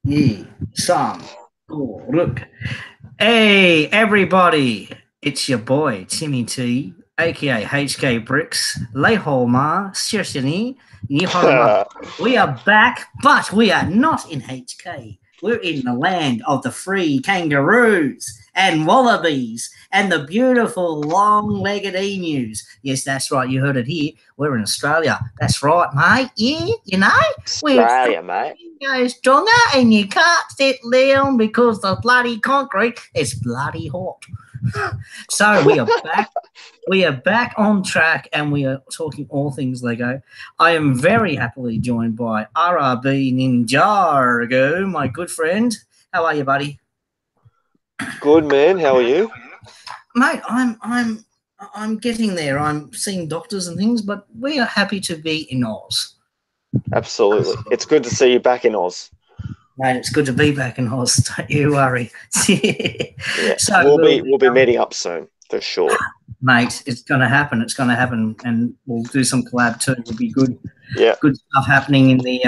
Ye, some, oh, look. Hey, everybody. It's your boy, Timmy T, aka HK Bricks, Leiho Ma, Shirshini, Nihorama. We are back, but we are not in HK. We're in the land of the free kangaroos and wallabies and the beautiful long-legged emus. Yes, that's right. You heard it here. We're in Australia. That's right, mate. Yeah, we're Australia, mate. go stronger and you can't sit down because the bloody concrete is bloody hot. So we are back. We are back on track and we are talking all things Lego. I am very happily joined by RRB Ninjago, my good friend. How are you, buddy? Good man. How are you? Mate, I'm getting there. I'm seeing doctors and things, but we are happy to be in Oz. Absolutely. It's good to see you back in Oz. Mate, it's good to be back in Oz. Don't you worry. Yeah, So we'll be meeting up soon for sure. mate, it's going to happen. It's going to happen, and we'll do some collab too. It'll be good. Yeah. Good stuff happening in the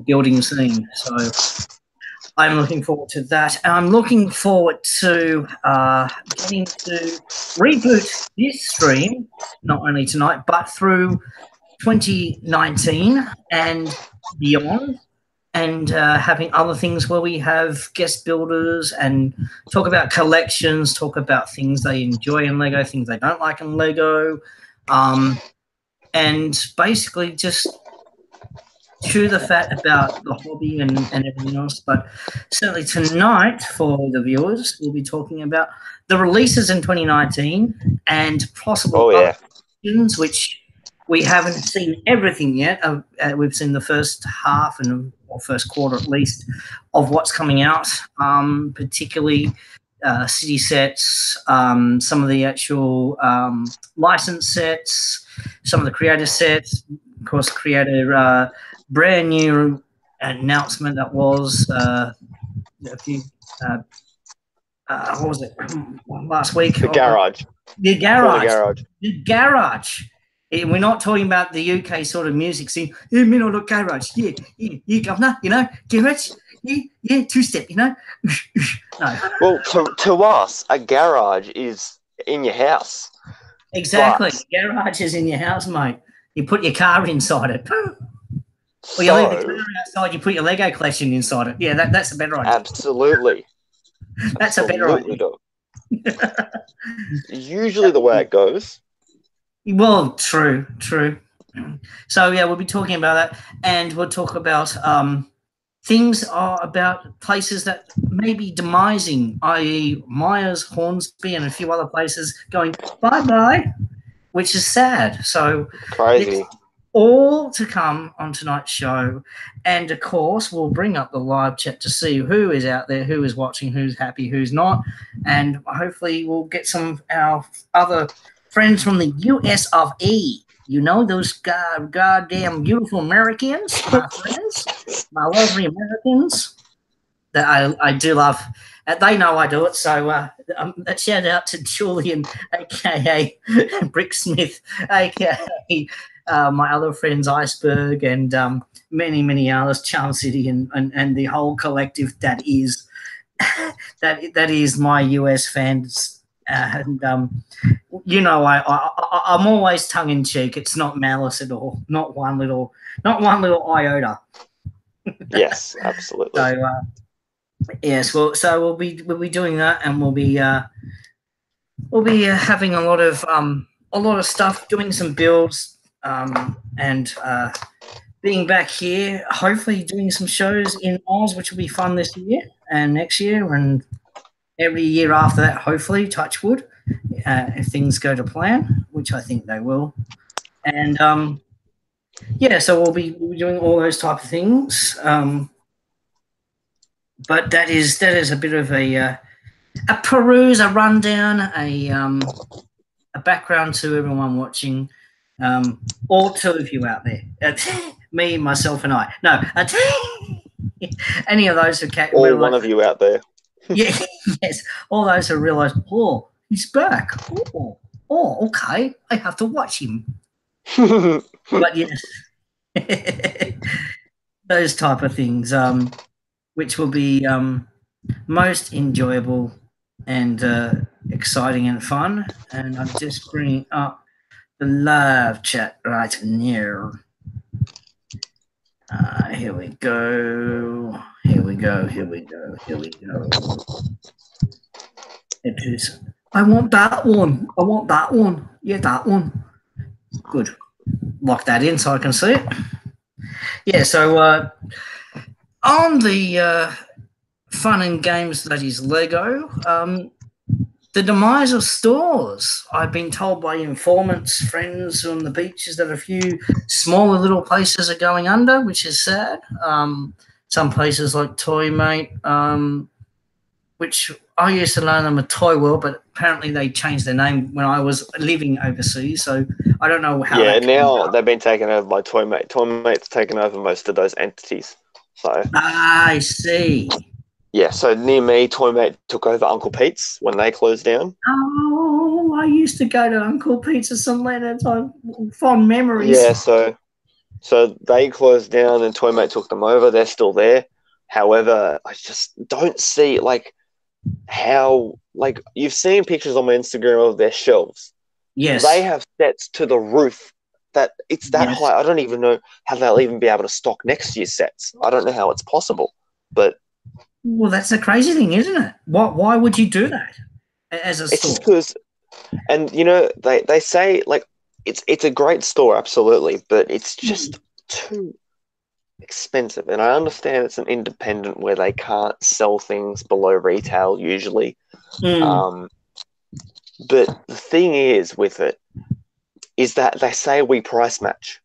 building scene. So I'm looking forward to that. And I'm looking forward to getting to reboot this stream, not only tonight, but through 2019 and beyond, and having other things where we have guest builders and talk about collections, talk about things they enjoy in Lego, things they don't like in Lego, and basically just chew the fat about the hobby and everything else. But certainly tonight, for the viewers, we'll be talking about the releases in 2019 and possible other options, which we haven't seen everything yet. We've seen the first half or first quarter at least of what's coming out, particularly city sets, some of the actual license sets, some of the creator sets. Of course, creator brand new announcement that was a few. What was it last week? The garage. The garage. The garage. The garage. We're not talking about the UK sort of music scene. Yeah, me no garage. Yeah, governor. Garage. Yeah, two-step. No. Well, to us, a garage is in your house. Exactly. But garage is in your house, mate. You put your car inside it. Or you leave the car outside. You put your Lego collection inside it. Yeah, that's a better idea. Absolutely. That's a better idea. Usually the way it goes. Well, true. So yeah, we'll be talking about that, and we'll talk about things about places that may be demising, i.e. Myers, Hornsby, and a few other places going bye-bye, which is sad. So crazy. All to come on tonight's show, and of course we'll bring up the live chat to see who is out there, who is watching, who's happy, who's not, and hopefully we'll get some of our other friends from the US of E. You know, those goddamn beautiful Americans, my friends, my lovely Americans that I do love. They know I do it, so a shout out to Julian, aka Bricksmith, aka my other friends Iceberg, and many others, Charm City, and the whole collective that is that is my US fans. And I'm always tongue in cheek. It's not malice at all. Not one little iota. Yes, absolutely. So yes, well, so we'll be doing that, and we'll be having a lot of stuff, doing some builds, and being back here, hopefully doing some shows in Oz, which will be fun this year and next year and every year after that, hopefully, touch wood, if things go to plan, which I think they will. And so we'll be doing all those type of things. But that is a bit of a peruse, a rundown, a background to everyone watching, all two of you out there, me, myself, and I. No, any of those who can't. All one of you out there. Yeah, yes. All those who realise, oh, he's back. Oh, okay. I have to watch him. But yes, those type of things. which will be most enjoyable and exciting and fun. And I'm just bringing up the live chat right now. Here we go. Here we go. Here we go. Here we go. It is. I want that one. I want that one. Yeah, that one. Good. Lock that in so I can see it. Yeah, so on the fun and games that is Lego, the demise of stores. I've been told by informants, friends on the beaches, that a few smaller little places are going under, which is sad. Some places like Toymate, which I used to know them as Toy World, but apparently they changed their name when I was living overseas, so I don't know how. Yeah, now they've been taken over by Toymate. Toymate's taken over most of those entities. So I see. yeah, so near me, Toymate took over Uncle Pete's when they closed down. Oh, I used to go to Uncle Pete's at some later time. Fond memories. Yeah, so they closed down and Toymate took them over. They're still there. However, I just don't see how you've seen pictures on my Instagram of their shelves. Yes. They have sets to the roof that it's that high. I don't even know how they'll even be able to stock next year's sets. I don't know how it's possible. But well, that's the crazy thing, isn't it? Why would you do that as a store? It's just because, and they say it's a great store, absolutely, but it's just too expensive. And I understand it's an independent where they can't sell things below retail usually. But the thing is with it is that they say we price match.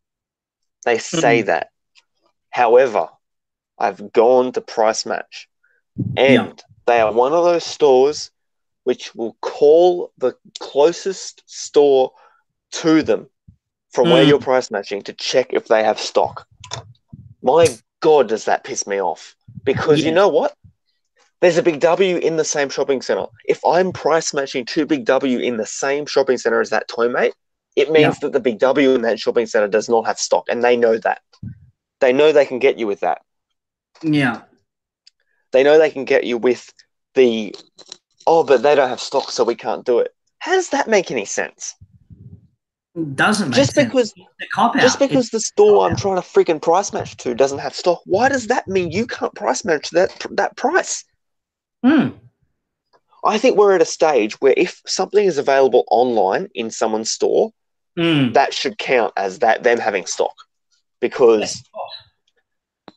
They say that. However, I've gone to price match, and they are one of those stores which will call the closest store to them from where you're price matching to check if they have stock. My God, does that piss me off? Because you know what? There's a Big W in the same shopping center. If I'm price matching to Big W in the same shopping center as that Toymate, it means that the Big W in that shopping center does not have stock, and they know that. They know they can get you with that. Yeah. They know they can get you with but they don't have stock, so we can't do it. How does that make any sense? It doesn't make sense. Just because the store I'm trying to freaking price match to doesn't have stock, why does that mean you can't price match that price? I think we're at a stage where if something is available online in someone's store, that should count as them having stock. Because,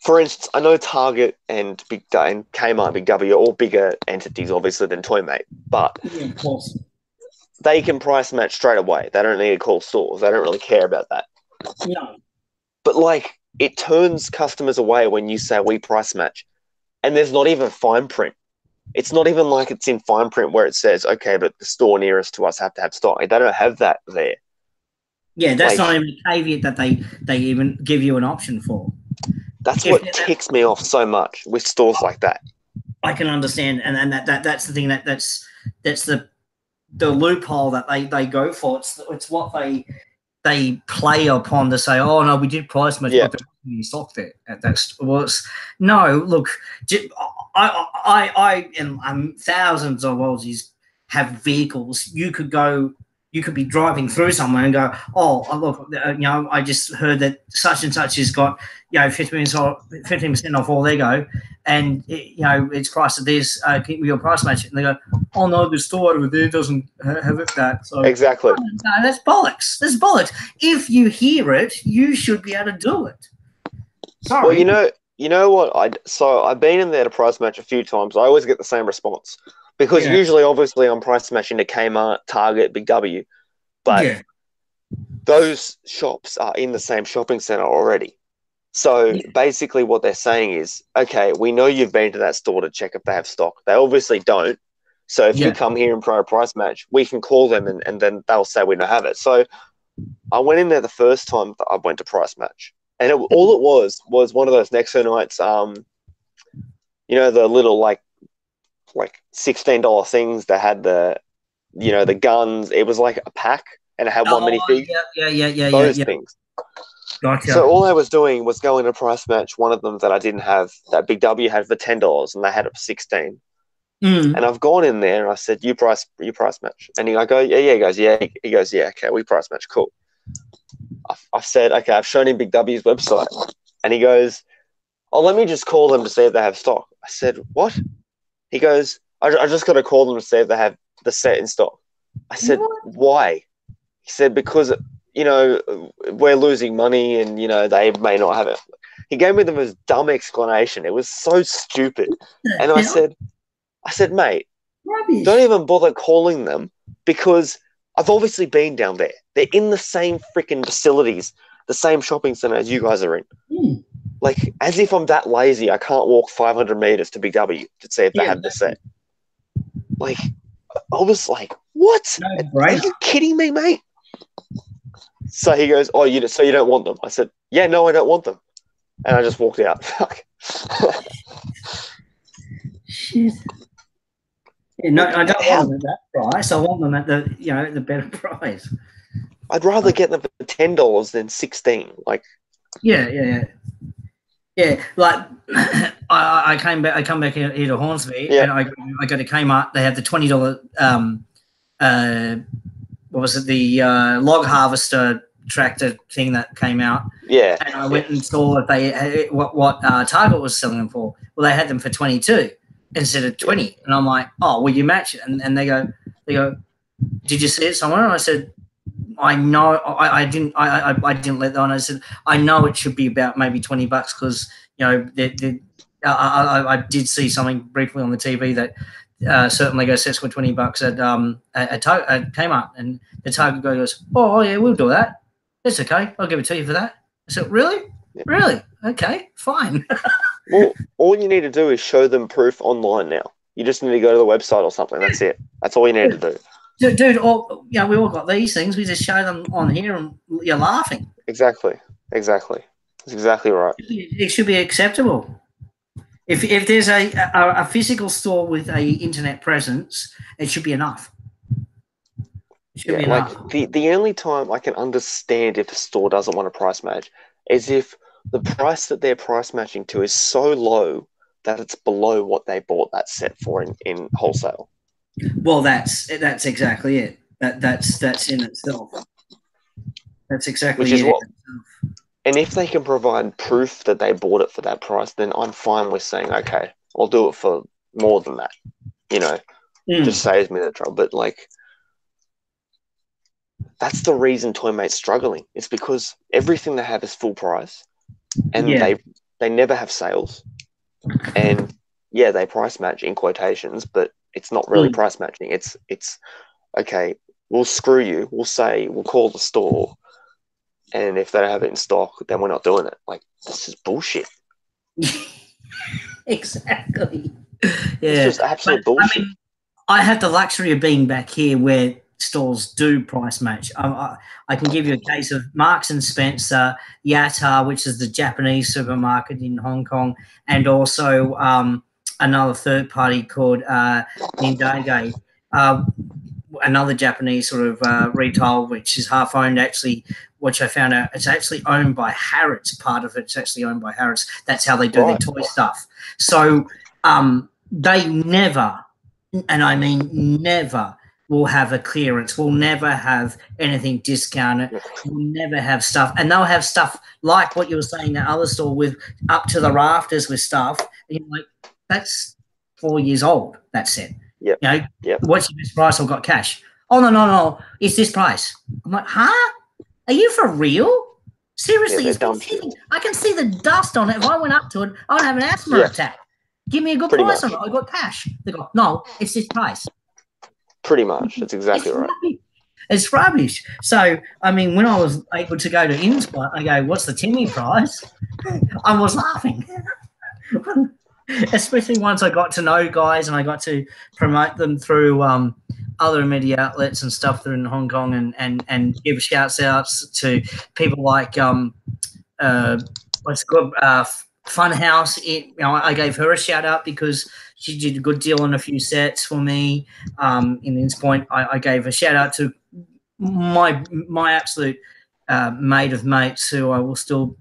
for instance, I know Target and Kmart, Big W are all bigger entities, obviously, than Toymate, but they can price match straight away. They don't need to call stores. They don't really care about that. No. But, it turns customers away when you say we price match, and there's not even fine print. It's not even like it's in fine print where it says, okay, but the store nearest to us have to have stock. They don't have that there. Yeah, that's not even a caveat that they even give you an option for. That's what ticks me off so much with stores like that. I can understand, and that's the thing that's the loophole that they go for. It's what they play upon to say, oh no, we did price match, but there wasn't any stock there. No. Look, I and thousands of Aussies have vehicles. You could be driving through somewhere and go, oh, look, I just heard that such and such has got, 15% off all Lego, and it's priced at this. Keep your price match. And they go, oh no, the store over there doesn't have it that. So exactly. No, that's bollocks. That's bollocks. If you hear it, you should be able to do it. Sorry. Well, you know what? I've been in there to price match a few times. I always get the same response. Because usually, obviously, I'm price matching to Kmart, Target, Big W. But those shops are in the same shopping center already. So basically what they're saying is, okay, we know you've been to that store to check if they have stock. They obviously don't. So if you come here and try a price match, we can call them and then they'll say we don't have it. So I went in there the first time that I went to price match. And all it was one of those Nexo nights, the little $16 things that had the guns. It was like a pack and it had one minifig. Yeah. Those things. Gotcha. So all I was doing was going to price match one of them that I didn't have, that Big W had for $10, and they had it for 16. Mm. And I've gone in there and I said, "You price match," and I go, "Yeah." He goes, "Yeah." He goes, "Yeah, okay, we price match, cool." I've said, "Okay," I've shown him Big W's website, and he goes, "Oh, let me just call them to see if they have stock." I said, "What?" He goes, I just got to call them to see if they have the set in stock." I said, What? "Why?" He said, "Because, we're losing money and, they may not have it." He gave me the most dumb explanation. It was so stupid. And The hell? I said, "Mate, don't Rubbish. even bother calling them, because I've obviously been down there. They're in the same freaking facilities, the same shopping center as you guys are in. Mm. Like, as if I'm that lazy, I can't walk 500 meters to Big W to see if they Yeah, have the set." Like, I was like, "What? no Are brainer. you kidding me, mate?" So he goes, "Oh, so you don't want them?" I said, "Yeah, no, I don't want them." And I just walked out. Shit. Yeah, no, Like, I don't want how? them at that price. I want them at the better price. I'd rather get them for $10 than 16. Like, Yeah. Yeah, like I came back. I come back here to Hornsby, yeah, and I go to Kmart. They have the $20 what was it, the log harvester tractor thing that came out, yeah, and I yeah, went and saw if they what Target was selling them for. Well, they had them for 22 instead of yeah. 20, and I'm like, oh, will you match it? And they go, did you see it somewhere? And I said, I know I didn't I didn't let that on. I said I know it should be about maybe $20 because I did see something briefly on the TV that certain Lego sets were $20 at Kmart, and the Target guy goes, oh yeah, we'll do that. It's okay. I'll give it to you for that. I said, really? Yeah. Really? Okay, fine. Well, all you need to do is show them proof online now. You just need to go to the website or something. That's it. That's all you need to do. Dude, we all got these things. We just show them on here, and you're laughing. Exactly. Exactly. That's exactly right. It should be acceptable. If there's a physical store with a internet presence, it should be enough. It should Yeah, be like enough. the only time I can understand if a store doesn't want a price match is if the price that they're price matching to is so low that it's below what they bought that set for in wholesale. Well, that's exactly it. That's in itself. That's Which exactly is it. what, and if they can provide proof that they bought it for that price, then I'm fine with saying, okay, I'll do it for more than that. Just saves me the trouble. But like, that's the reason Toymate's struggling. It's because everything they have is full price, and Yeah. they never have sales. And yeah, they price match in quotations, but it's not really price matching. It's okay, we'll screw you. We'll call the store, and if they don't have it in stock, then we're not doing it. Like, this is bullshit. Exactly. It's Yeah. just absolute bullshit. I have the luxury of being back here where stores do price match. I can give you a case of Marks and Spencer, Yata, which is the Japanese supermarket in Hong Kong, and also another third party called Nindage, another Japanese sort of retail, which is half owned actually. Which I found out it's actually owned by Harrods. Part of it's actually owned by Harrods. That's how they do their toy stuff. So they never, and I mean never, will have a clearance. We'll never have anything discounted. We'll never have stuff. And they'll have stuff like what you were saying, that other store with up to the rafters with stuff. And you're like, that's 4 years old, that set. Yep. What's your best price? I've got cash. Oh, no. It's this price. I'm like, huh? Are you for real? Seriously, Yeah, I can see the dust on it. If I went up to it, I would have an asthma attack. Give me a good price on it. I got cash. They go, no, it's this price. Pretty much. That's exactly right. It's rubbish. So, I mean, when I was able to go to InSpot, I go, what's the Timmy price? I was laughing. Especially once I got to know guys and I got to promote them through other media outlets and stuff that are in Hong Kong, and give shouts outs to people like what's it called, Funhouse. I gave her a shout out because she did a good deal on a few sets for me. In this point, I gave a shout out to my absolute mate of mates who I will still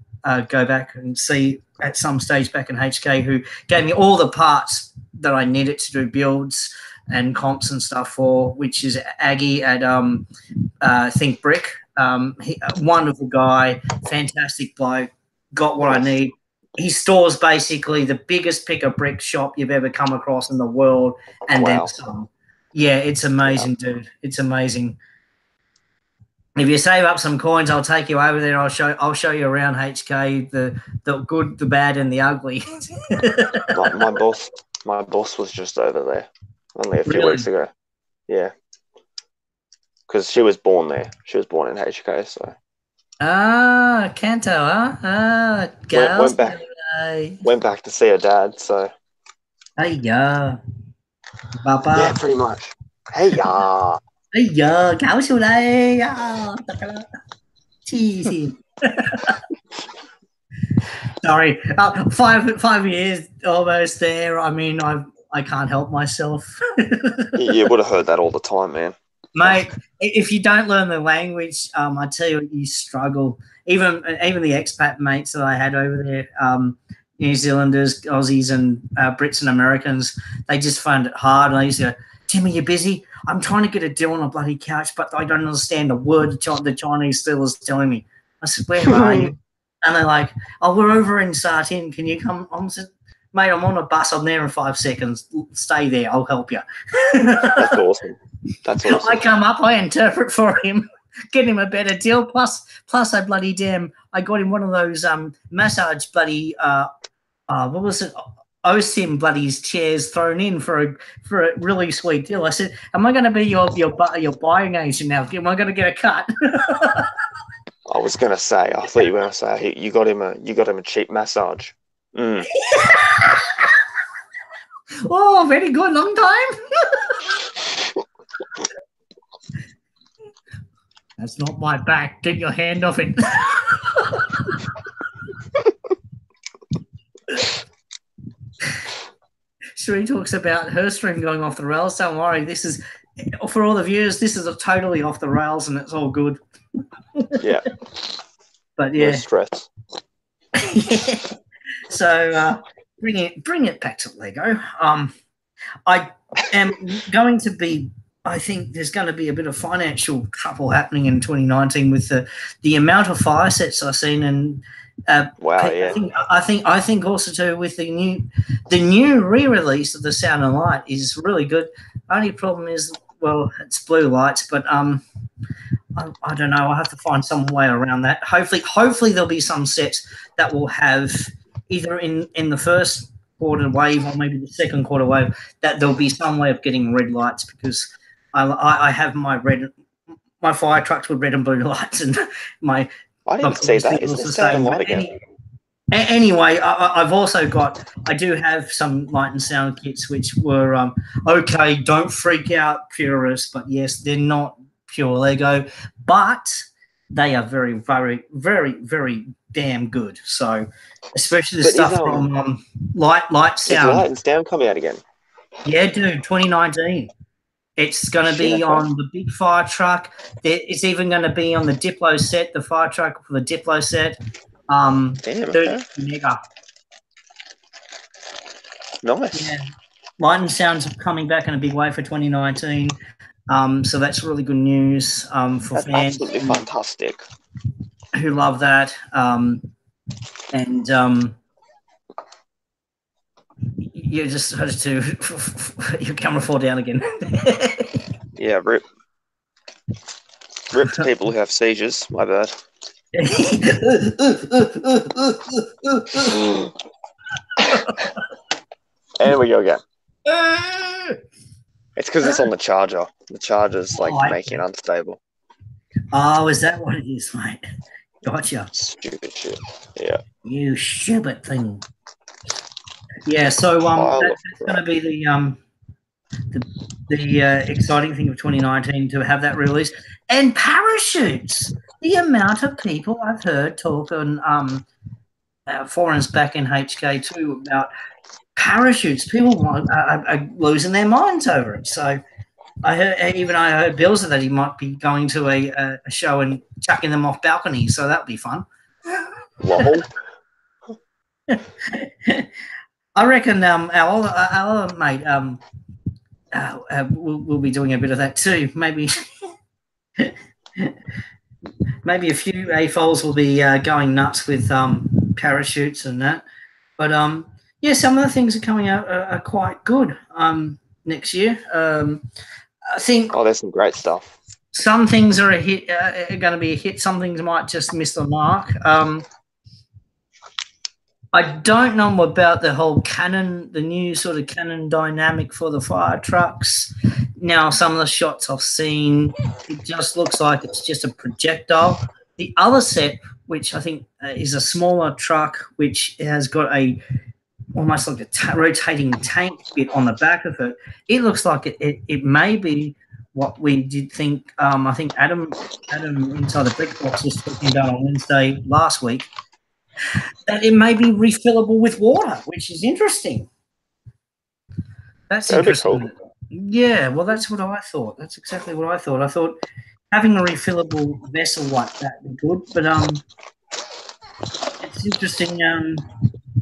go back and see at some stage back in HK, who gave me all the parts that I needed to do builds and comps and stuff for, which is Aggie at Think Brick. Wonderful guy, fantastic bloke, got what I need. He stores basically the biggest picker brick shop you've ever come across in the world, and then some. Yeah, it's amazing, dude. It's amazing. If you save up some coins, I'll take you over there. I'll show you around HK, the good, the bad, and the ugly. my boss was just over there only a few weeks ago. Yeah, because she was born there. She was born in HK, so. Kanto, huh? Girls. Went back to see her dad, so. Hey ya, Papa. Yeah, pretty much. Hey ya. Hey ya, cáo xuống đây. Sorry, 5 years almost there. I mean, I can't help myself. You would have heard that all the time, man. Mate, if you don't learn the language, I tell you, you struggle. Even the expat mates that I had over there, New Zealanders, Aussies, and Brits and Americans, they just find it hard. And I used to go, Timmy, you busy? I'm trying to get a deal on a bloody couch, but I don't understand a word the Chinese dealer's telling me. I said, where are you? And they're like, oh, we're over in Sartin. Can you come? I said, mate, I'm on a bus. I'm there in 5 seconds. Stay there. I'll help you. That's awesome. That's awesome. I come up, I interpret for him, get him a better deal. Plus I bloody damn, I got him one of those massage bloody, what was it? OSIM bloodies chairs thrown in for a really sweet deal. I said, am I going to be your buying agent now? Am I going to get a cut? I was going to say, I thought you were going to say you got him a cheap massage. Mm. Oh, very good, long time. That's not my back. Get your hand off it. Sheree talks about her stream going off the rails. Don't worry. This is, for all the viewers, this is totally off the rails and it's all good. Yeah. But yeah. No stress. Yeah. So bring it back to Lego. I am going to be, I think there's going to be a bit of financial trouble happening in 2019 with the amount of fire sets I've seen, and wow, yeah. I think also too with the new re-release of the Sound and Light is really good. Only problem is, well, it's blue lights, but I don't know. I'll have to find some way around that. Hopefully there'll be some sets that will have either in the first quarter wave or maybe the second quarter wave that there'll be some way of getting red lights, because I have my fire trucks with red and blue lights, and I didn't see that. Isn't it Sound and Light again? Anyway, I do have some light and sound kits which were okay. Don't freak out, purists, but yes, they're not pure Lego, but they are very, very, very, very damn good. So, especially the stuff from Light Sound. Is Light and Sound coming out again? Yeah, dude, 2019. It's going to be on the big fire truck. It's even going to be on the Diplo set, the fire truck for the Diplo set. Damn, dude, mega. Nice. Yeah. Light and Sound's coming back in a big way for 2019. So that's really good news for that's fans. Absolutely fantastic. Who love that. You just had to your camera fall down again. Yeah, rip to people who have seizures. My bad. And we go again. It's because it's on the charger. The charger's making it unstable. Oh, is that what it is, mate? Gotcha. Stupid shit. Yeah. You stupid thing. Yeah, so that's going to be the exciting thing of 2019 to have that release. And parachutes. The amount of people I've heard talk on forums back in HK too about parachutes. People are losing their minds over it. So I heard Bill said that he might be going to a show and chucking them off balconies, so that'll be fun. Lol. I reckon our other mate we'll be doing a bit of that too. Maybe maybe a few AFOLs will be going nuts with parachutes and that. But yeah, some of the things are coming out are quite good next year. I think there's some great stuff. some things are a hit, are going to be a hit. Some things might just miss the mark. I don't know about the whole Canon, the new sort of Canon dynamic for the fire trucks. Now, some of the shots I've seen, it just looks like it's just a projectile. The other set, which I think is a smaller truck, which has got almost like a rotating tank bit on the back of it. It looks like it may be what we did think. I think Adam inside the brick box was talking about on Wednesday last week, that it may be refillable with water, which is interesting. That's interesting. Cool. Yeah, well, that's what I thought. That's exactly what I thought. I thought having a refillable vessel like that would be good, but it's interesting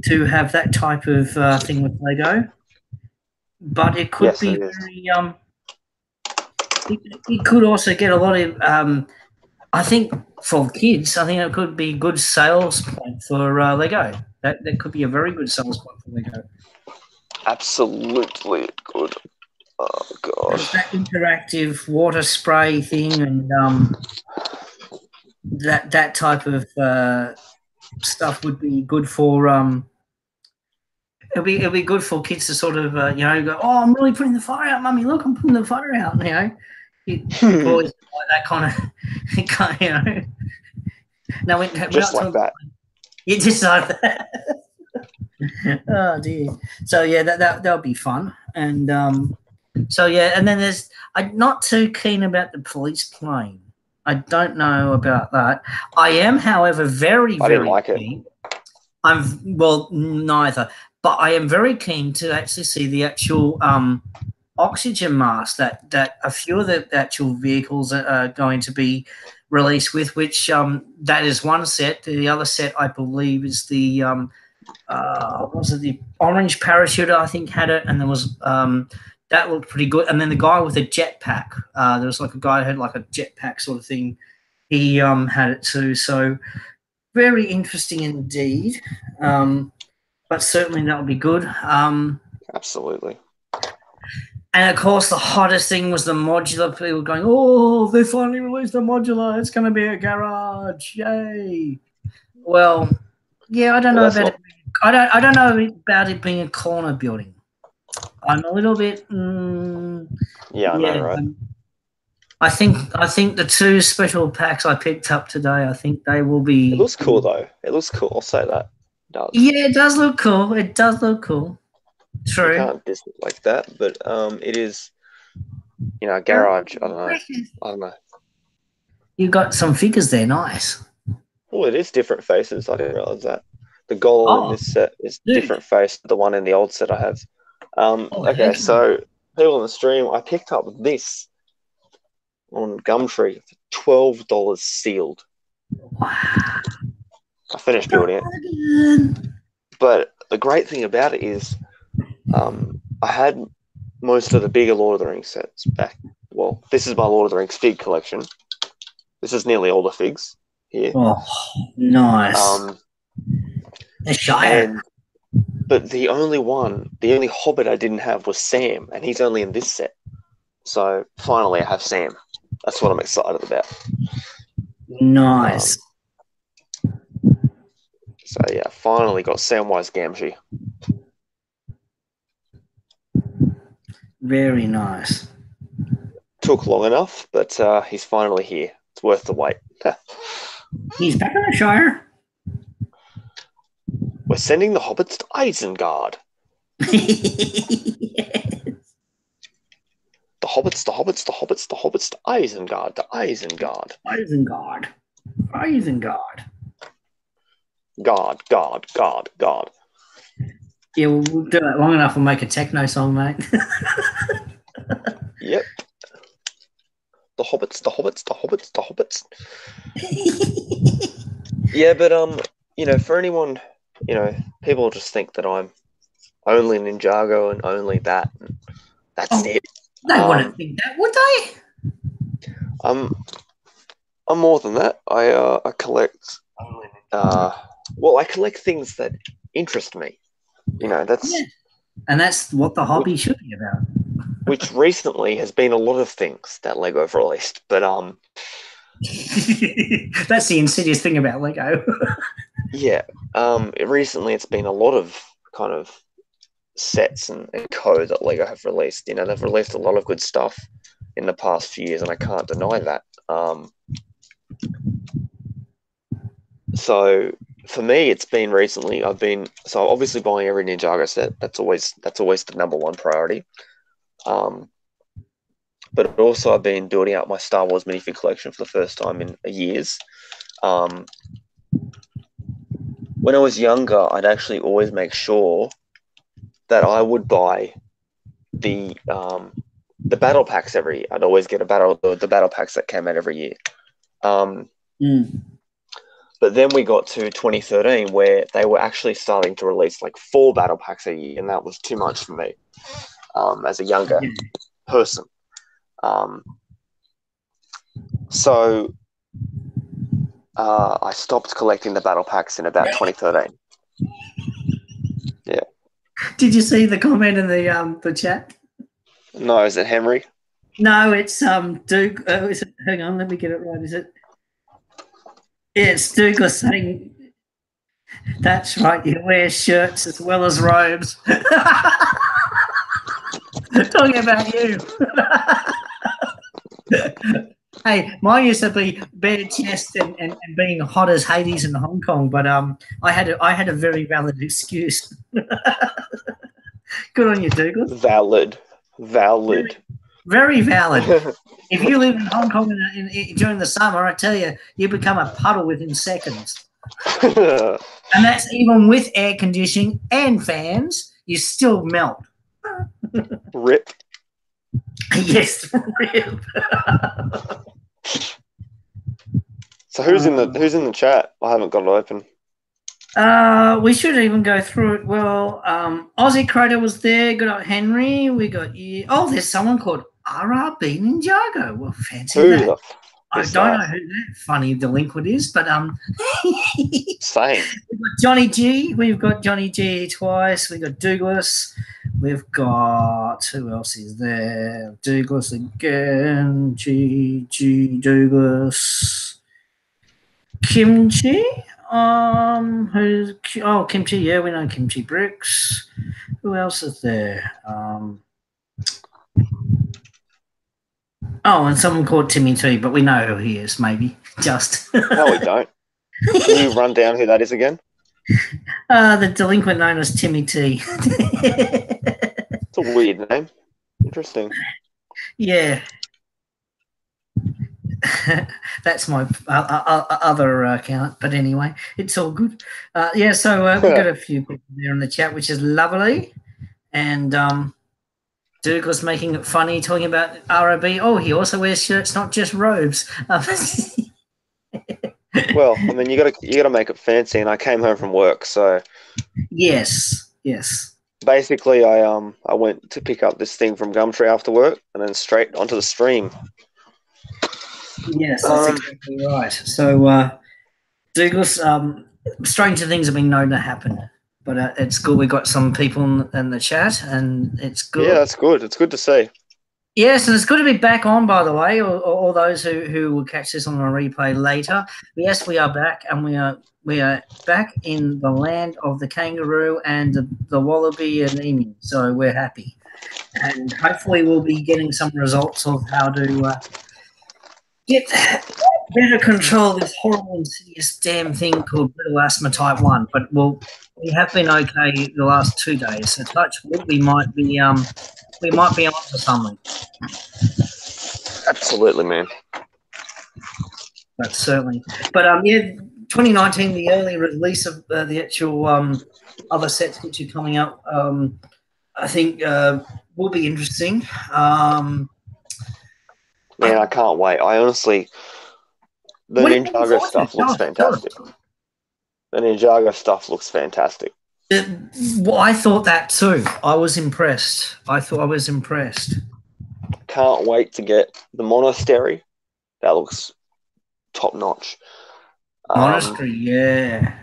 to have that type of thing with Lego. But it could be very it could also get a lot of I think for kids, I think it could be a good sales point for Lego. That could be a very good sales point for Lego. Absolutely good. Oh god! That interactive water spray thing and that type of stuff would be good for it'll be good for kids to sort of go, oh, I'm really putting the fire out, mummy. Look, I'm putting the fire out. Boys like that kind of, No, just like that. Yeah, just like that. Oh dear. So yeah, that'll be fun, and so yeah, and then I'm not too keen about the police plane. I don't know about that. I am, however, very keen. Neither, but I am very keen to actually see the actual oxygen mask that a few of the actual vehicles are going to be released with, which that is one set. The other set, I believe, is the was it the orange parachute, I think, had it, and there was that looked pretty good. And then the guy with a jetpack, there was like a guy who had like a jetpack sort of thing. He had it too. So very interesting indeed. But certainly that would be good. Absolutely. And of course, the hottest thing was the modular. People going, "Oh, they finally released the modular. It's going to be a garage! Yay!" Well, yeah, I don't know about it. I don't know about it being a corner building. I'm a little bit. Yeah, I know, right? I think the two special packs I picked up today, I think they will be. It looks cool though. It looks cool. I'll say that. It does. Yeah, it does look cool. It does look cool. True. You can't diss it like that, but it is, a garage. I don't know. You got some figures there, nice. Oh, it is different faces. I didn't realize that. The goal in this set is different face to the one in the old set I have. Okay, so people on the stream, I picked up this on Gumtree for $12 sealed. Wow. I finished building it. But the great thing about it is I had most of the bigger Lord of the Rings sets back. Well, this is my Lord of the Rings fig collection. This is nearly all the figs here. Oh, nice. The Shire. But the only Hobbit I didn't have was Sam, and he's only in this set. So finally I have Sam. That's what I'm excited about. Nice. So yeah, finally got Samwise Gamgee. Very nice. Took long enough, but he's finally here. It's worth the wait. He's back in the Shire. We're sending the hobbits to Isengard. Yes. The hobbits to Isengard, to Isengard. God. Yeah, we'll do it long enough. We'll make a techno song, mate. Yep. hobbits, the hobbits, the hobbits, the hobbits. Yeah, but for anyone, people just think that I'm only Ninjago and only that. And that's Oh, it. they wouldn't think that, would they? I'm I'm more than that. I collect. I collect things that interest me. That's Yeah. And that's what the hobby should be about. which recently has been a lot of things that Lego have released. But That's the insidious thing about Lego. yeah, recently it's been a lot of kind of sets and code that Lego have released. They've released a lot of good stuff in the past few years, and I can't deny that. So for me, it's been recently. So obviously buying every Ninjago set. That's always the number one priority. But also I've been building out my Star Wars minifig collection for the first time in years. When I was younger, I'd actually always make sure that I would buy the battle packs every year. I'd always get the battle packs that came out every year. But then we got to 2013 where they were actually starting to release like 4 battle packs a year, and that was too much for me as a younger person. So I stopped collecting the battle packs in about 2013. Yeah. Did you see the comment in the chat? No, is it Henry? No, it's Duke. Hang on, let me get it right. Is it? Yeah, it's Douglas saying, "That's right. You wear shirts as well as robes." Talking about you. Hey, mine used to be bare chest and being hot as Hades in Hong Kong, but I had a very valid excuse. Good on you, Douglas. Valid. Very valid. If you live in Hong Kong during the summer, I tell you, you become a puddle within seconds. And that's even with air conditioning and fans, you still melt. Rip. Yes, rip. So who's in the chat? I haven't got it open. We should even go through it. Well, Aussie Crater was there. Got Henry. We got you. Oh, there's someone called RRB Ninjago. Well, fancy that. I don't know who that funny delinquent is, but same. We've got Johnny G. We've got Johnny G twice. We've got Douglas. We've got who else is there? Douglas again. G Douglas. Kimchi. Who's Kimchi? Yeah, we know Kimchi Bricks. Who else is there? And someone called Timmy T, but we know who he is. Maybe just. No, we don't. Can you run down who that is again? The delinquent known as Timmy T. It's a weird name. Interesting. Yeah. That's my other account, but anyway, it's all good. So we've got a few people there in the chat, which is lovely. And Douglas making it funny, talking about ROB. Oh, he also wears shirts, not just robes. Well, I mean, you gotta make it fancy, and I came home from work, so yes. Basically, I went to pick up this thing from Gumtree after work, and then straight onto the stream. Yes, that's exactly right. So, Douglas, stranger things have been known to happen, but it's good. We've got some people in the chat, and it's good. Yeah, that's good. It's good to see. Yes, and it's good to be back on, by the way, or those who will catch this on a replay later. Yes, we are back, and we are back in the land of the kangaroo and the wallaby and emu, so we're happy. And hopefully we'll be getting some results of how to get better control of this horrible, insidious damn thing called brittle asthma type 1. But we have been okay the last 2 days, so touch wood, we might be on to something. Absolutely, man. But certainly. But 2019, the early release of the actual other sets which are coming up, I think will be interesting. Man, I can't wait. I honestly, the What are you looking Ninjago forward to? stuff looks Tell us. fantastic. The Ninjago stuff looks fantastic. Well, I thought that too. I was impressed. I thought I was impressed. Can't wait to get the monastery. That looks top notch. Monastery, yeah.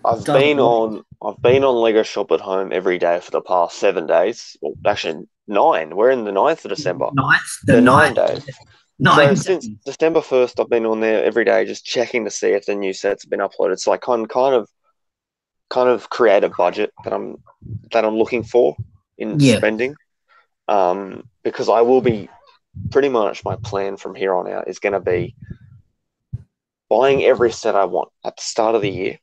I've been on Lego Shop at Home every day for the past 7 days. Well, actually 9. We're in the 9th of December. The So ninth, 9 days. So 9 days. since December 1st, I've been on there every day just checking to see if the new sets have been uploaded. So I kind of create a budget that I'm looking for in Yeah. spending. Because I will be pretty much my plan from here on out is going to be buying every set I want at the start of the year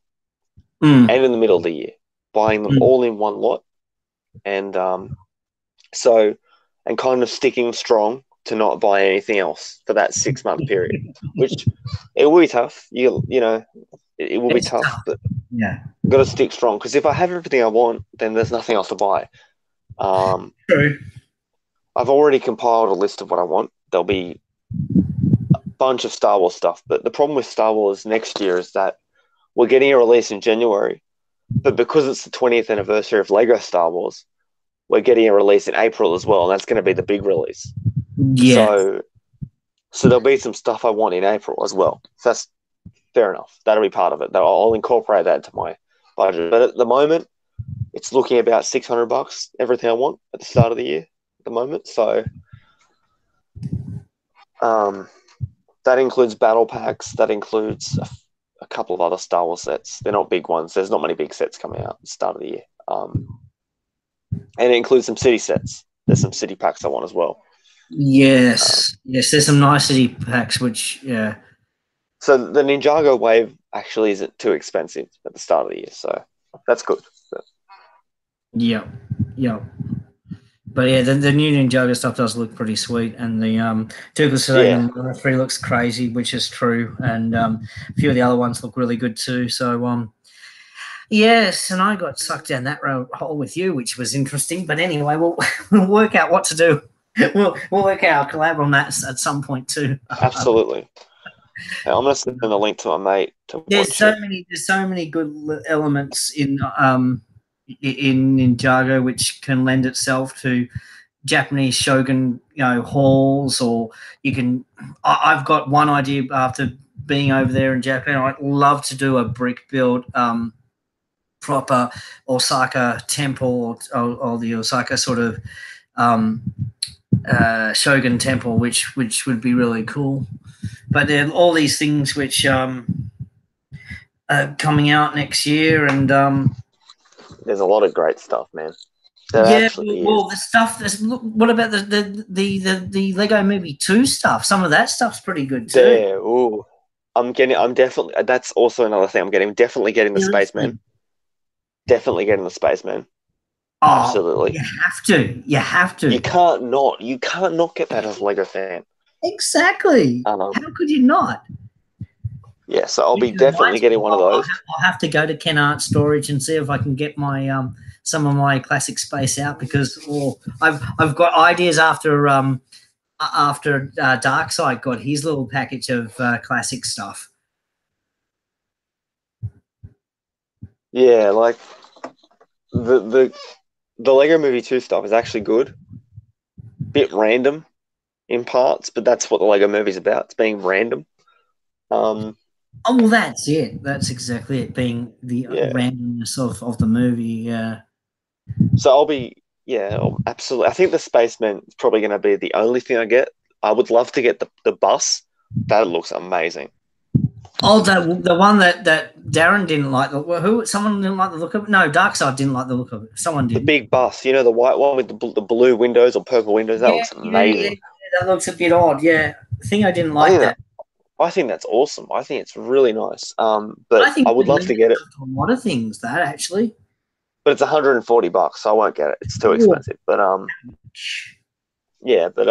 Mm. and in the middle of the year, buying them all in one lot, and so and kind of sticking strong to not buy anything else for that 6 month period, which it will be tough. You know, it will be It's tough, tough. but Yeah. I've got to stick strong because if I have everything I want, then there's nothing else to buy. True. I've already compiled a list of what I want. There'll be a bunch of Star Wars stuff, but the problem with Star Wars next year is that we're getting a release in January, but because it's the 20th anniversary of Lego Star Wars, we're getting a release in April as well, and that's going to be the big release. Yeah. So there'll be some stuff I want in April as well. So that's fair enough. That'll be part of it. I'll incorporate that into my budget. But at the moment, it's looking about $600, everything I want at the start of the year at the moment. So that includes battle packs. That includes a couple of other Star Wars sets. They're not big ones. There's not many big sets coming out at the start of the year. And it includes some city sets. There's some city packs I want as well. Yes. Yes, there's some nice city packs, which, yeah. So the Ninjago wave actually isn't too expensive at the start of the year. So that's good. Yeah. Yeah. But yeah, the new Ninjago stuff does look pretty sweet, and the Duke Monastery looks crazy, which is true, and a few of the other ones look really good too. So yes, and I got sucked down that road hole with you, which was interesting. But anyway, we'll work out what to do. We'll work out our collab on that at some point too. Absolutely. I'm gonna send a link to my mate to There's watch so it. many. There's so many good elements in Ninjago which can lend itself to Japanese shogun, halls, or you can. I've got one idea after being over there in Japan. I'd love to do a brick build, proper Osaka temple, or the Osaka sort of shogun temple, which would be really cool. But there are all these things which are coming out next year, and there's a lot of great stuff, man. There actually well, is. the stuff. What about the Lego Movie 2 stuff? Some of that stuff's pretty good too. There, ooh. I'm definitely, that's also another thing I'm getting. Definitely getting the Spaceman. Definitely getting the Spaceman. Oh, absolutely. You have to. You have to. You can't not get that as a Lego fan. Exactly. How could you not? Yeah, so I'll be definitely getting one of those. I'll have to go to Ken Art Storage and see if I can get my some of my classic space out, because I've got ideas after Darkseid got his little package of classic stuff. Yeah, like the Lego Movie 2 stuff is actually good. Bit random in parts, but that's what the Lego Movie's about. It's being random. Oh, well, that's it. That's exactly it, being the randomness of the movie. Yeah. So absolutely. I think the Spaceman is probably going to be the only thing I get. I would love to get the bus. That looks amazing. Oh, the one that Darren didn't like. Someone didn't like the look of it? No, Darkseid didn't like the look of it. Someone did. The big bus, the white one with the blue windows or purple windows. That looks amazing. Yeah, that looks a bit odd. Yeah, I think I didn't like that. I think that's awesome. I think it's really nice. But I would love to get it. A lot of things that actually. But it's $140, so I won't get it. It's too expensive. But yeah. But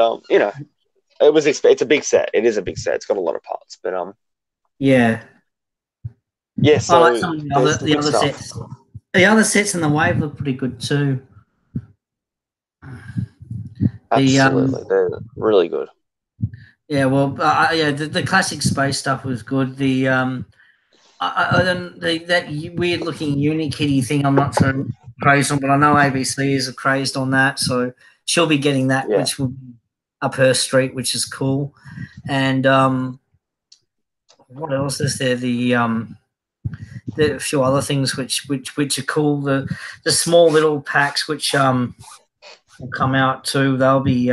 it was. It's a big set. It is a big set. It's got a lot of parts. But yeah. Yeah. So I like some of the other sets. The other sets in the wave look pretty good too. Absolutely, they're really good. Yeah, well, yeah, the classic space stuff was good. That weird looking Unikitty thing, I'm not so crazed on, but I know ABC is crazed on that, so she'll be getting that, Yeah. which will be up her street, which is cool. And what else is there? There are a few other things which are cool. The small little packs which will come out too. They'll be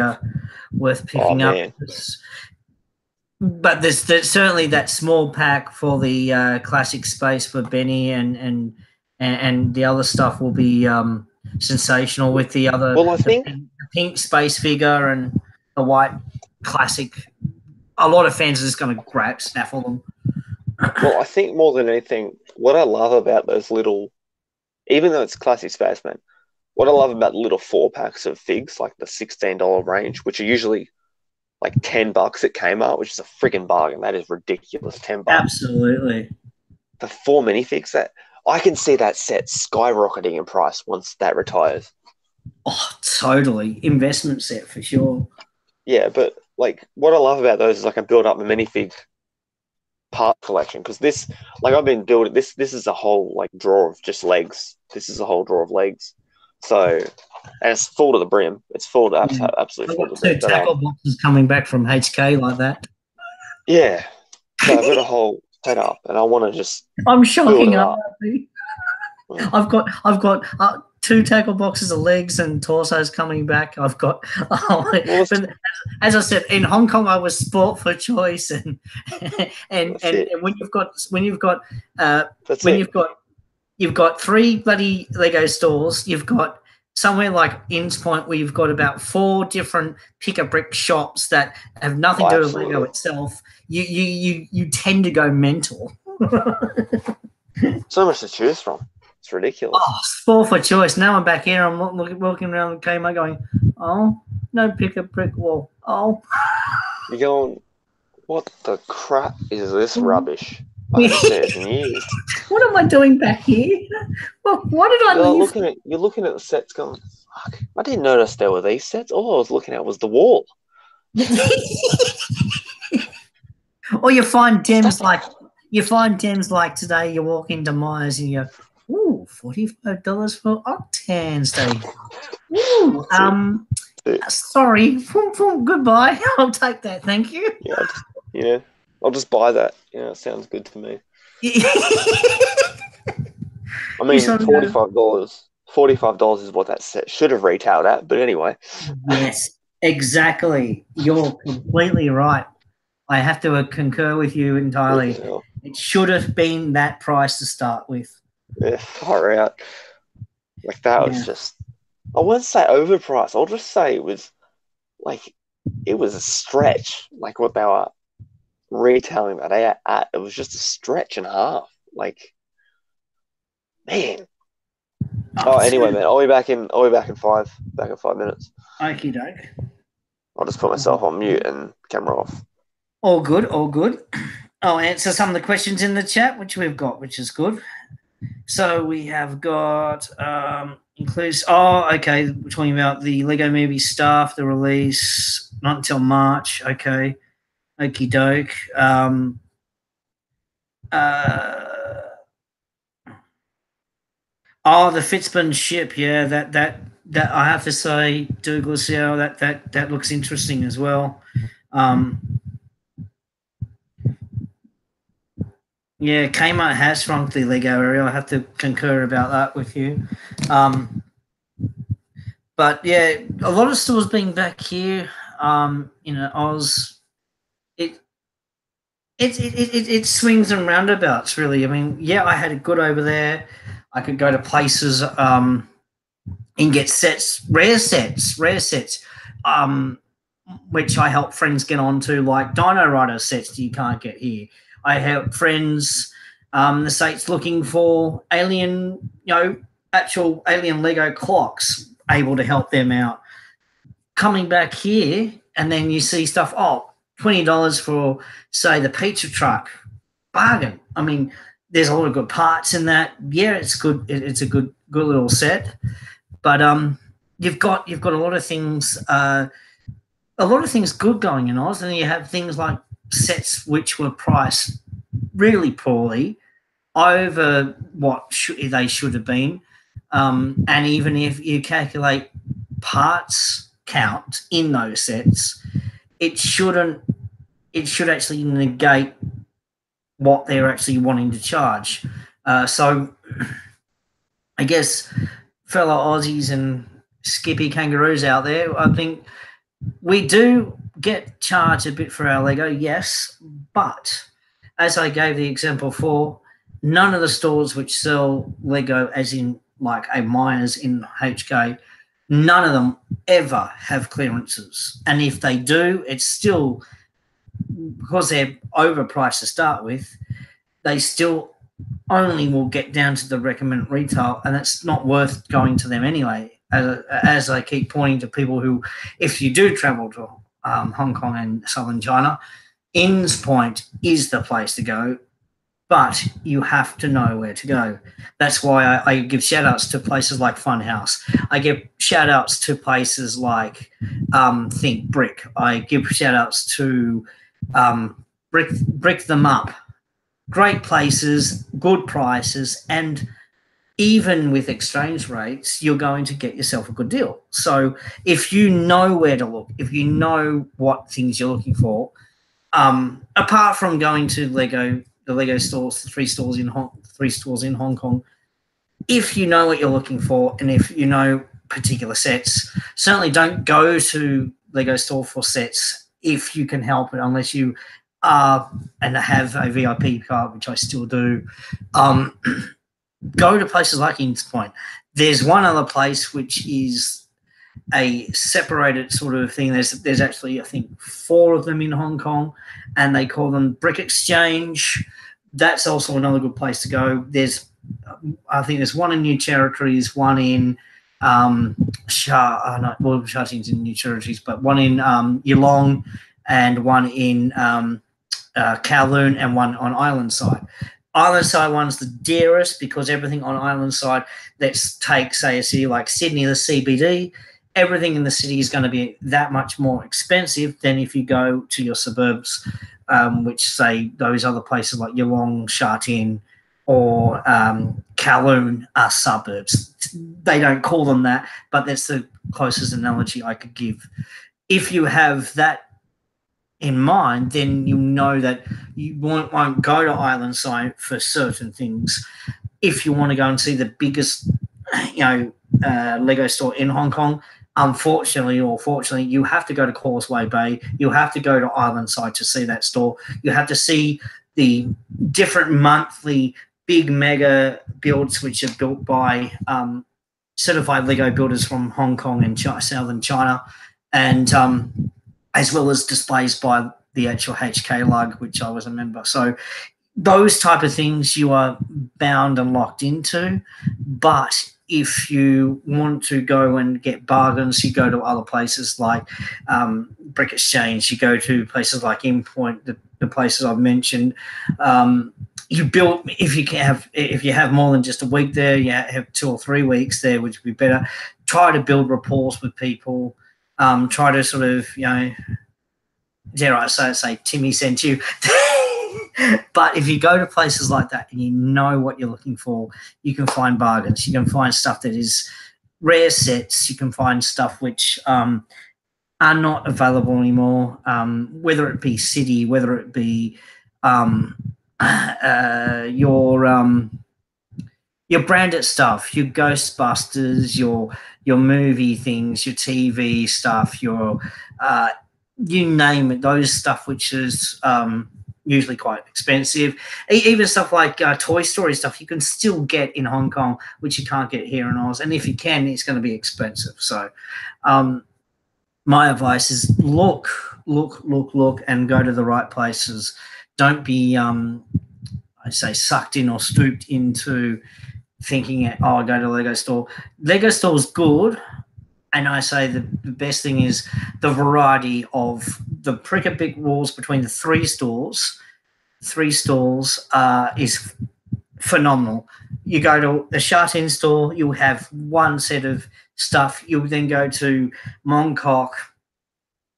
worth Oh picking up. man. But there's certainly that small pack for the classic space for Benny and the other stuff will be sensational with Well, I think. the pink space figure and the white classic. A lot of fans are just going to grab snaffle them. Well, I think more than anything, what I love about those little, even though it's classic Spaceman, what I love about the little 4 packs of figs, like the $16 range, which are usually like $10 at Kmart, which is a freaking bargain. That is ridiculous, $10. Absolutely. The 4 minifigs, that I can see that set skyrocketing in price once that retires. Oh, totally. Investment set for sure. Yeah, but like what I love about those is I can build up my minifig part collection because this, like I've been building this. This is a whole like drawer of just legs. This is a whole drawer of legs. So, and it's full to the brim. It's full to Yeah. absolutely I've full to got the brim. two tackle boxes coming back from HK like that. Yeah, so I've got a whole setup, and I want to just I'm build shocking, it aren't up. I? Yeah. I've got two tackle boxes of legs and torsos coming back. I've got, Well, but as I said, in Hong Kong I was sport for choice, that's it. and That's when it. you've got 3 bloody Lego stores, you've got somewhere like Inns Point where you've got about 4 different pick a brick shops that have nothing Oh, to do with Lego absolutely. itself. You tend to go mental. So much to choose from. It's ridiculous. Oh, sport for choice. Now I'm back here. I'm walking around the Kmart going, oh, no pick a brick wall. Oh. You're going, what the crap is this rubbish? I haven't seen it in years. What am I doing back here? Well, what did I leave? You're looking at the sets going, fuck, I didn't notice there were these sets. All I was looking at was the wall. Or you find Stop. gems like today. You walk into Myers and you go, "Ooh, $45 for Octane Station." Ooh, sorry, goodbye. I'll take that, thank you. Yeah, I'll just buy that. Yeah, it sounds good to me. I mean, $45. $45 is what that set should have retailed at. But anyway. Yes, exactly. You're completely right. I have to concur with you entirely. It should have been that price to start with. Yeah, far out. Like that was just, I wouldn't say overpriced. I'll just say it was like, it was a stretch. Like what they were retailing that at, it was just a stretch and a half. Like, man. Oh, anyway, man, I'll be back in 5 minutes. Okie doke. I'll just put myself on mute and camera off. All good, all good. I'll answer some of the questions in the chat, which we've got, which is good. So we have got includes. Oh, okay. We're talking about the Lego Movie staff, the release not until March. Okay, okie doke. The Fitzbin ship. Yeah, that I have to say, Douglas. Yeah, that looks interesting as well. Yeah, Kmart has shrunk the Lego area. I have to concur about that with you. But yeah, a lot of stores being back here, Oz, it swings and roundabouts really. I mean, yeah, I had it good over there. I could go to places and get rare sets, which I help friends get onto, like Dino Rider sets you can't get here. I help friends the States looking for alien, actual alien Lego clocks, able to help them out. Coming back here, and then you see stuff, $20 for, say, the pizza truck. Bargain. I mean, there's a lot of good parts in that. Yeah, it's good. It's a good little set. But you've got a lot of things a lot of things good going in Oz, and you have things like sets which were priced really poorly over what they should have been. And even if you calculate parts count in those sets, it shouldn't. It should actually negate what they're actually wanting to charge. So, I guess fellow Aussies and Skippy kangaroos out there, I think we do get charged a bit for our Lego, yes, but as I gave the example for, none of the stores which sell Lego, as in like a Myers in HK, none of them ever have clearances. And if they do, it's still, because they're overpriced to start with, they still only will get down to the recommended retail, and it's not worth going to them anyway. As I keep pointing to people who, if you do travel to Hong Kong and southern China, Inns Point is the place to go, but you have to know where to go. That's why I give shout outs to places like Funhouse. I give shout outs to places like Think Brick. I give shout outs to Brick Them Up. Great places, good prices, and even with exchange rates, you're going to get yourself a good deal. So if you know where to look, if you know what things you're looking for, apart from going to the Lego stores, three stores in Hong Kong, if you know what you're looking for and if you know particular sets, certainly don't go to Lego store for sets if you can help it, unless you and have a VIP card, which I still do. Go to places like Inns Point. There's one other place which is a separated sort of thing. There's actually, I think, 4 of them in Hong Kong, and they call them Brick Exchange. That's also another good place to go. I think there's one in New Territories, one in Sha-Tin's in New Territories, but one in Yalong, and one in Kowloon, and one on Island Side. Island Side one's the dearest because everything on Island Side, let's take, say, a city like Sydney, the CBD, everything in the city is going to be that much more expensive than if you go to your suburbs, which, say, those other places like Yalong, Sha-Tin, or Kowloon are suburbs. They don't call them that, but that's the closest analogy I could give. If you have that in mind, then you know that you won't go to Island Side for certain things. If you want to go and see the biggest, Lego store in Hong Kong, unfortunately or fortunately, you have to go to Causeway Bay. You have to go to Island Side to see that store. You have to see the different monthly big mega builds which are built by certified Lego builders from Hong Kong and southern China, and as well as displays by the actual HK Lug, which I was a member. So those type of things you are bound and locked into. But if you want to go and get bargains, you go to other places like Brick Exchange, you go to places like Inns Point, the places I've mentioned. If you have more than just a week there, you have 2 or 3 weeks there, which would be better. Try to build rapport with people. Try to sort of, dare I say Timmy sent you. But if you go to places like that and you know what you're looking for, you can find bargains. You can find stuff that is rare sets. You can find stuff which are not available anymore, whether it be City, whether it be your branded stuff, your Ghostbusters, your movie things, your TV stuff, your you name it, those stuff which is usually quite expensive. Even stuff like Toy Story stuff you can still get in Hong Kong, which you can't get here in Oz. And if you can, it's going to be expensive. So my advice is look, and go to the right places. Don't be, I say, sucked in or stooped into thinking, I go to Lego store. Lego store is good, and I say the best thing is the variety of the brick walls between the three stalls is phenomenal. You go to the Sha-Tin store, you'll have one set of stuff. You'll then go to Mongkok,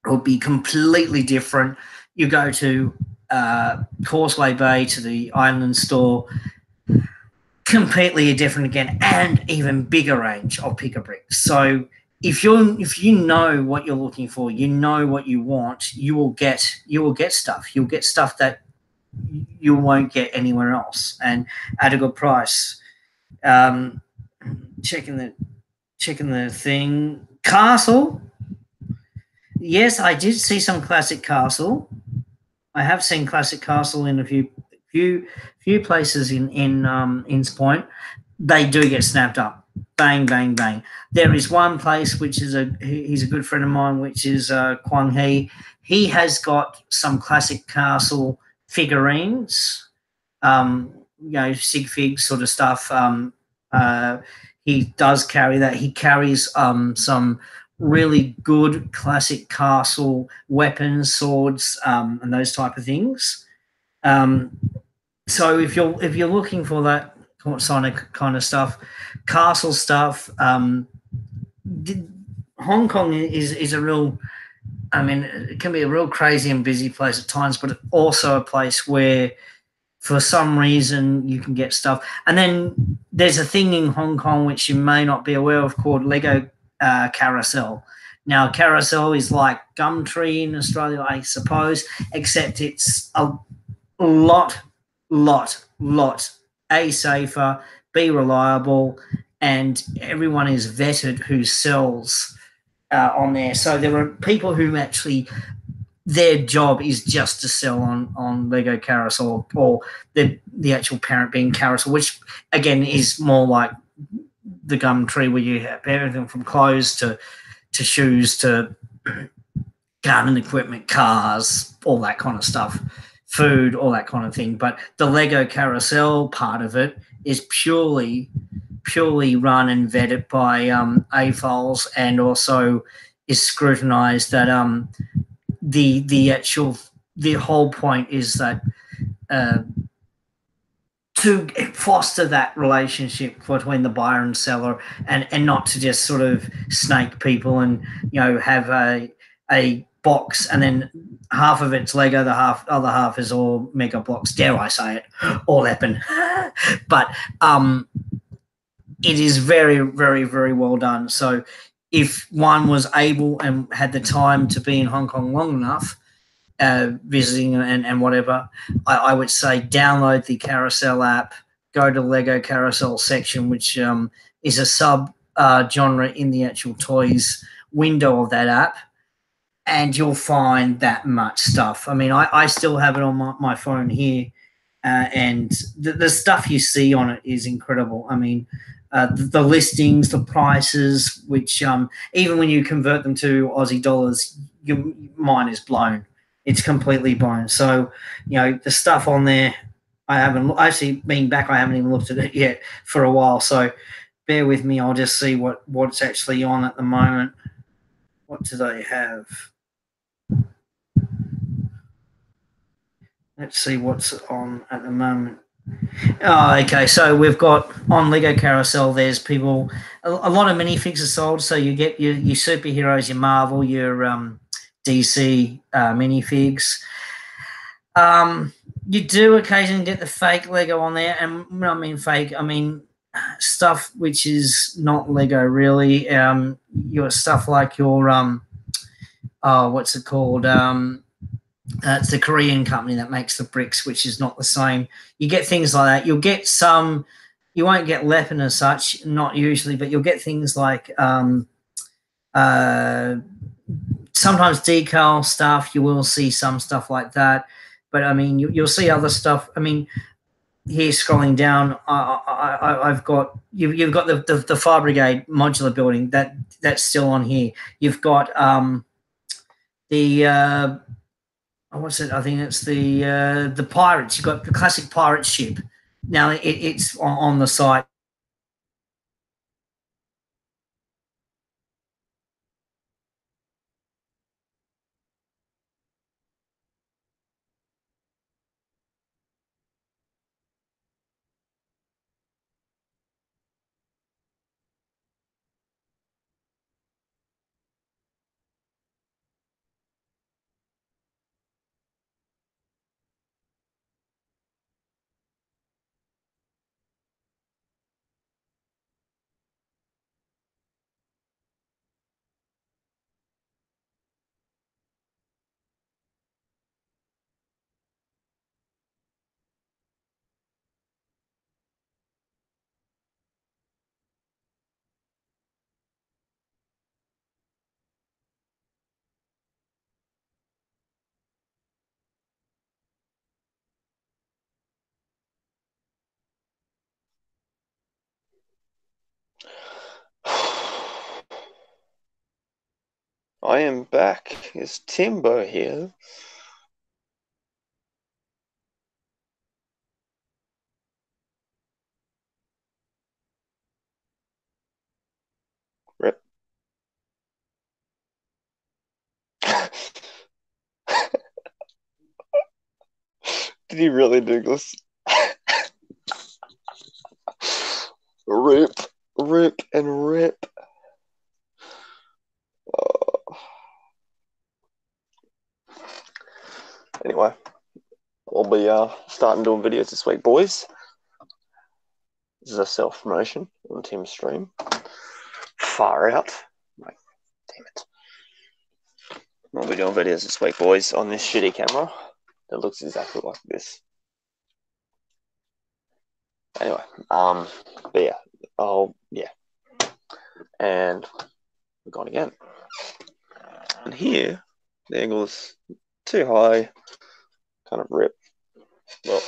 will be completely different. You go to Causeway Bay to the Island store, completely different again, and even bigger range of picker bricks. So if you know what you're looking for, you know what you want, you will get stuff. You'll get stuff that you won't get anywhere else, and at a good price. Um, checking the thing. Castle. Yes, I did see some classic Castle. I have seen classic Castle in a few places in Inns Point. They do get snapped up. Bang, bang, bang. There is one place which is he's a good friend of mine, which is Kwang Hee. He has got some classic castle figurines, sig fig sort of stuff. Uh, he does carry that. He carries some really good classic castle weapons, swords, and those type of things. Um, so if you're looking for that Sonic kind of stuff, castle stuff, Hong Kong is a real. I mean, it can be a real crazy and busy place at times, but also a place where, for some reason, you can get stuff. And then there's a thing in Hong Kong which you may not be aware of called Lego Carousel. Now, Carousel is like Gumtree in Australia, I suppose, except it's a lot, lot, A, safer, B, reliable, and everyone is vetted who sells on there. So there are people who actually, their job is just to sell on Lego Carousel, or the actual parent being Carousel, which again is more like the Gumtree, where you have everything from clothes to shoes to garden equipment, cars, all that kind of stuff, food, all that kind of thing. But the Lego Carousel part of it is purely run and vetted by AFOLs, and also is scrutinized that the whole point is that uh, to foster that relationship between the buyer and seller, and not to just sort of snake people and have a box and then half of it's Lego, the other half is all Mega Blocks, dare I say it, all Eppin. But it is very, very, very well done. So if one was able and had the time to be in Hong Kong long enough, visiting and whatever, I would say download the Carousel app, go to the Lego Carousel section, which is a sub genre in the actual toys window of that app, and you'll find that much stuff. I mean, I still have it on my phone here, and the stuff you see on it is incredible. I mean, the listings, the prices, which even when you convert them to Aussie dollars, your mind is blown. It's completely blown. So, the stuff on there, I haven't actually been back. I haven't even looked at it yet for a while. So, bear with me. I'll just see what's actually on at the moment. What do they have? Let's see what's on at the moment. Oh, okay. So we've got on Lego Carousel. There's people. A lot of minifigs are sold. So you get your superheroes, your Marvel, your DC minifigs. You do occasionally get the fake Lego on there, and when I mean fake, I mean stuff which is not Lego really. Your stuff like your what's it called? It's the Korean company that makes the bricks, which is not the same. You get things like that. You'll get some. You won't get Leppin as such, not usually, but you'll get things like sometimes decal stuff. You will see some stuff like that, but I mean, you'll see other stuff. I mean, here scrolling down, I've got you've got the Fire Brigade modular building that's still on here. You've got the what's it? I think it's the pirates. You've got the classic pirate ship. Now it's on the site. I am back. Is Timbo here? Rip. Did he really do this? Rip, rip, and rip. Anyway, we'll be starting doing videos this week, boys. This is a self-promotion on Tim's stream. Far out. Like, damn it. We'll be doing videos this week, boys, on this shitty camera that looks exactly like this. Anyway, but yeah, and we're gone again. And here, the angle is too high, kind of rip. Well,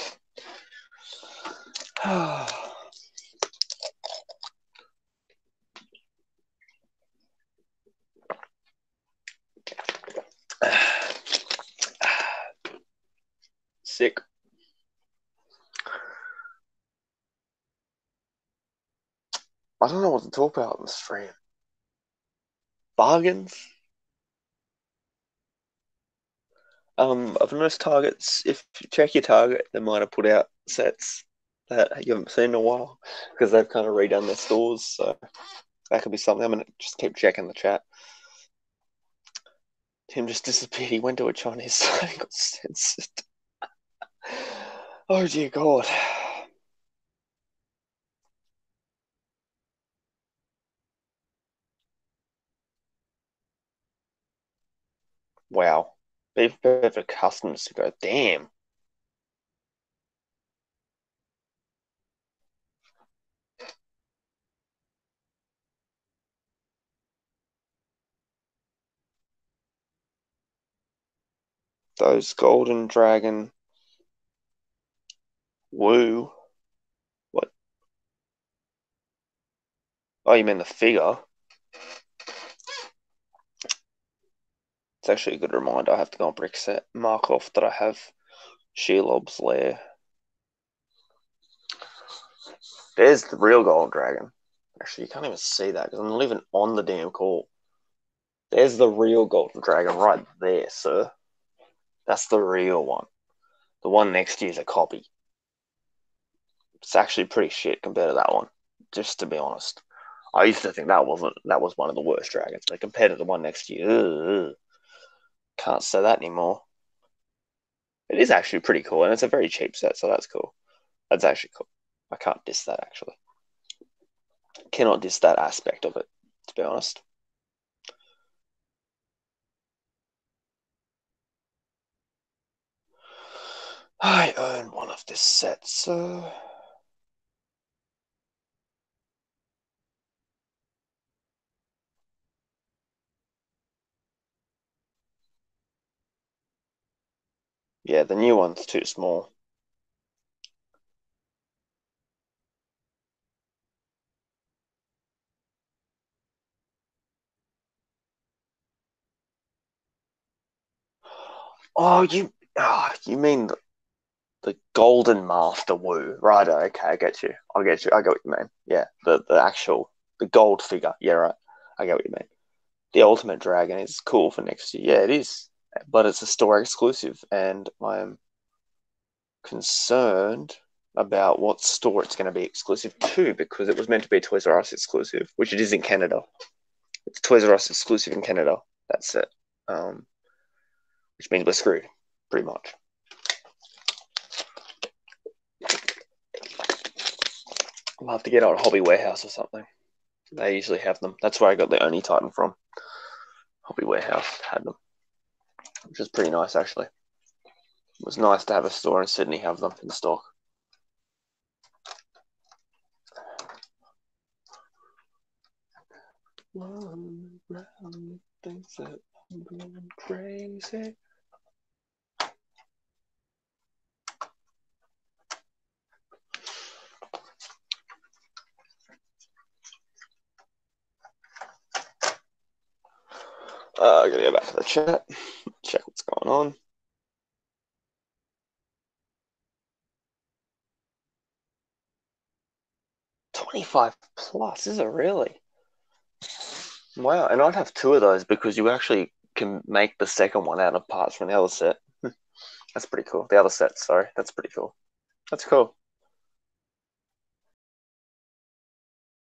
sick. I don't know what to talk about on the stream. Bargains? I've noticed Targets, if you check your Target, they might have put out sets that you haven't seen in a while because they've kind of redone their stores. So that could be something. I'm going to just keep checking the chat. Tim just disappeared. He went to a Chinese site and got censored. Oh, dear God. Wow. Beef Burger Customs to go, damn. Those Golden Dragon. Woo. What? Oh, you mean the figure? It's actually a good reminder. I have to go on Brickset, mark off that I have Shelob's Lair. There's the real Golden Dragon. Actually, you can't even see that because I'm not even on the damn call. There's the real Golden Dragon right there, sir. That's the real one. The one next to you is a copy. It's actually pretty shit compared to that one, just to be honest. I used to think that was one of the worst dragons, but compared to the one next to you, can't say that anymore. It is actually pretty cool, and it's a very cheap set, so that's cool. That's actually cool. I can't diss that, actually. Cannot diss that aspect of it, to be honest. I own one of this set, so... Yeah, the new one's too small. Oh, you mean the Golden Master Wu, right? Okay, I get you. I get what you mean. Yeah, the gold figure. Yeah, right. I get what you mean. The Ultimate Dragon is cool for next year. Yeah, it is, but it's a store exclusive, and I'm concerned about what store it's going to be exclusive to because it was meant to be a Toys R Us exclusive, which it is in Canada. It's Toys R Us exclusive in Canada. That's it. Which means we're screwed, pretty much. I'll have to get out a Hobby Warehouse or something. They usually have them. That's where I got the Oni Titan from. Hobby Warehouse had them, which is pretty nice, actually. It was nice to have a store in Sydney have them in stock. One round thinks that I'm going crazy. I'm gonna go back to the chat, check what's going on. 25 plus, is it really? Wow, and I'd have two of those because you actually can make the second one out of parts from the other set. That's pretty cool. The other set, sorry. That's pretty cool. That's cool.